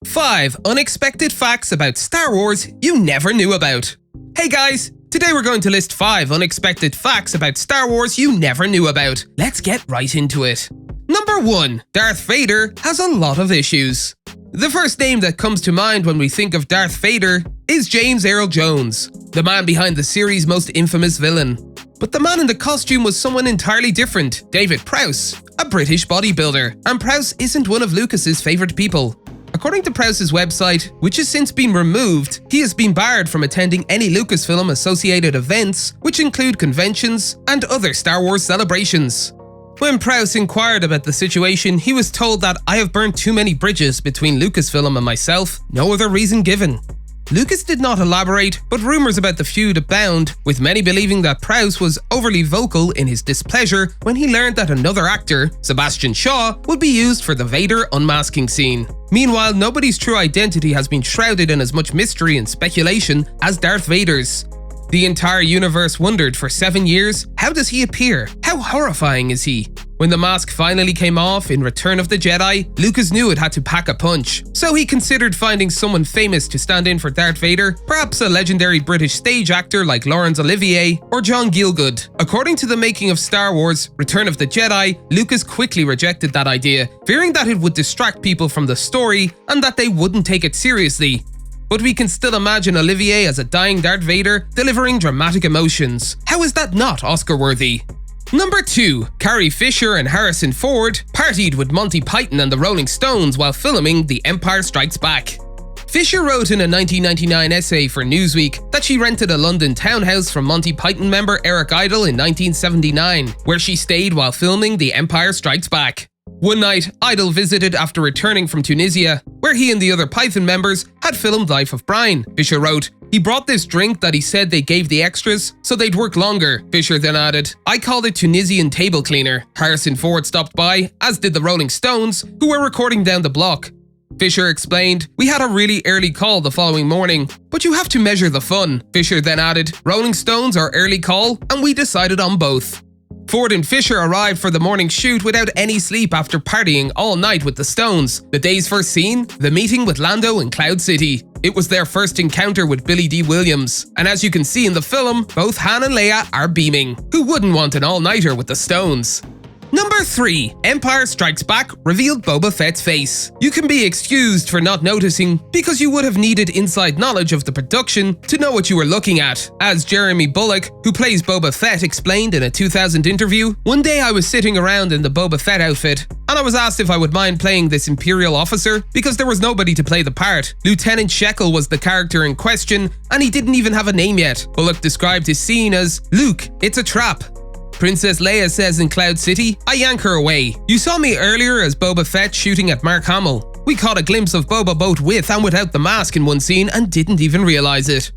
5 unexpected facts about Star Wars you never knew about. Hey guys, today we're going to list 5 unexpected facts about Star Wars you never knew about. Let's get right into it. Number 1. Darth Vader has a lot of issues. The first name that comes to mind when we think of Darth Vader is James Earl Jones, the man behind the series' most infamous villain. But the man in the costume was someone entirely different, David Prowse, a British bodybuilder, and Prowse isn't one of Lucas's favourite people. According to Prowse's website, which has since been removed, he has been barred from attending any Lucasfilm-associated events, which include conventions and other Star Wars celebrations. When Prowse inquired about the situation, he was told that "I have burned too many bridges between Lucasfilm and myself, no other reason given." Lucas did not elaborate, but rumours about the feud abound, with many believing that Prowse was overly vocal in his displeasure when he learned that another actor, Sebastian Shaw, would be used for the Vader unmasking scene. Meanwhile, nobody's true identity has been shrouded in as much mystery and speculation as Darth Vader's. The entire universe wondered for 7 years, how does he appear? How horrifying is he? When the mask finally came off in Return of the Jedi, Lucas knew it had to pack a punch. So he considered finding someone famous to stand in for Darth Vader, perhaps a legendary British stage actor like Laurence Olivier or John Gielgud. According to the making of Star Wars Return of the Jedi, Lucas quickly rejected that idea, fearing that it would distract people from the story and that they wouldn't take it seriously. But we can still imagine Olivier as a dying Darth Vader delivering dramatic emotions. How is that not Oscar-worthy? Number 2. Carrie Fisher and Harrison Ford partied with Monty Python and the Rolling Stones while filming The Empire Strikes Back. Fisher wrote in a 1999 essay for Newsweek that she rented a London townhouse from Monty Python member Eric Idle in 1979, where she stayed while filming The Empire Strikes Back. One night, Idle visited after returning from Tunisia, where he and the other Python members had filmed Life of Brian. Fisher wrote, "He brought this drink that he said they gave the extras so they'd work longer." Fisher then added, "I called it Tunisian table cleaner." Harrison Ford stopped by, as did the Rolling Stones, who were recording down the block. Fisher explained, "We had a really early call the following morning, but you have to measure the fun." Fisher then added, "Rolling Stones are early call, and we decided on both." Ford and Fisher arrived for the morning shoot without any sleep after partying all night with the Stones. The day's first scene? The meeting with Lando in Cloud City. It was their first encounter with Billy D. Williams. And as you can see in the film, both Han and Leia are beaming. Who wouldn't want an all-nighter with the Stones? Number 3. Empire Strikes Back revealed Boba Fett's face. You can be excused for not noticing because you would have needed inside knowledge of the production to know what you were looking at. As Jeremy Bulloch, who plays Boba Fett, explained in a 2000 interview, "One day I was sitting around in the Boba Fett outfit, and I was asked if I would mind playing this Imperial officer because there was nobody to play the part. Lieutenant Shekel was the character in question, and he didn't even have a name yet." Bulloch described his scene as, "Luke, it's a trap." Princess Leia says in Cloud City, "I yank her away. You saw me earlier as Boba Fett shooting at Mark Hamill. We caught a glimpse of Boba both with and without the mask in one scene and didn't even realize it."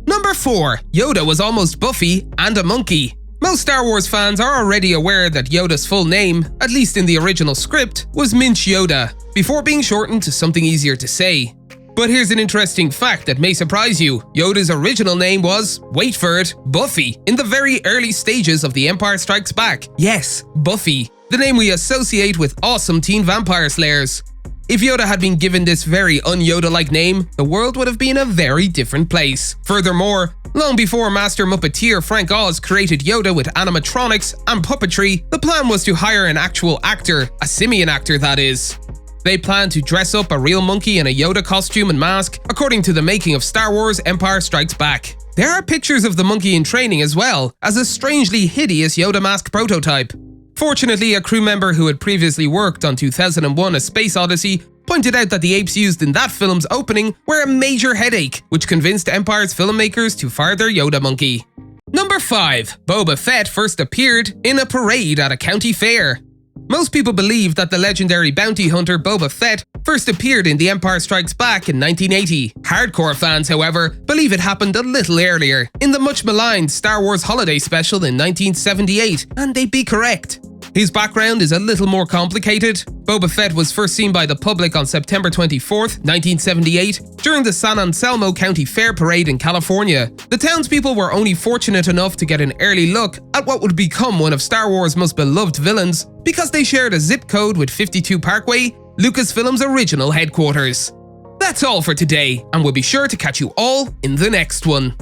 Number 4. Yoda was almost Buffy and a monkey. Most Star Wars fans are already aware that Yoda's full name, at least in the original script, was Minch Yoda, before being shortened to something easier to say. But here's an interesting fact that may surprise you. Yoda's original name was, wait for it, Buffy, in the very early stages of The Empire Strikes Back. Yes, Buffy, the name we associate with awesome teen vampire slayers. If Yoda had been given this very un-Yoda-like name, the world would have been a very different place. Furthermore, long before master Muppeteer Frank Oz created Yoda with animatronics and puppetry, the plan was to hire an actual actor, a simian actor that is. They planned to dress up a real monkey in a Yoda costume and mask, according to the making of Star Wars Empire Strikes Back. There are pictures of the monkey in training as well, as a strangely hideous Yoda mask prototype. Fortunately, a crew member who had previously worked on 2001 A Space Odyssey pointed out that the apes used in that film's opening were a major headache, which convinced Empire's filmmakers to fire their Yoda monkey. Number 5. Boba Fett first appeared in a parade at a county fair. Most people believe that the legendary bounty hunter Boba Fett first appeared in The Empire Strikes Back in 1980. Hardcore fans, however, believe it happened a little earlier, in the much maligned Star Wars Holiday Special in 1978, and they'd be correct. His background is a little more complicated. Boba Fett was first seen by the public on September 24th, 1978, during the San Anselmo County Fair Parade in California. The townspeople were only fortunate enough to get an early look at what would become one of Star Wars' most beloved villains because they shared a zip code with 52 Parkway, Lucasfilm's original headquarters. The That's all for today, and we'll be sure to catch you all in the next one.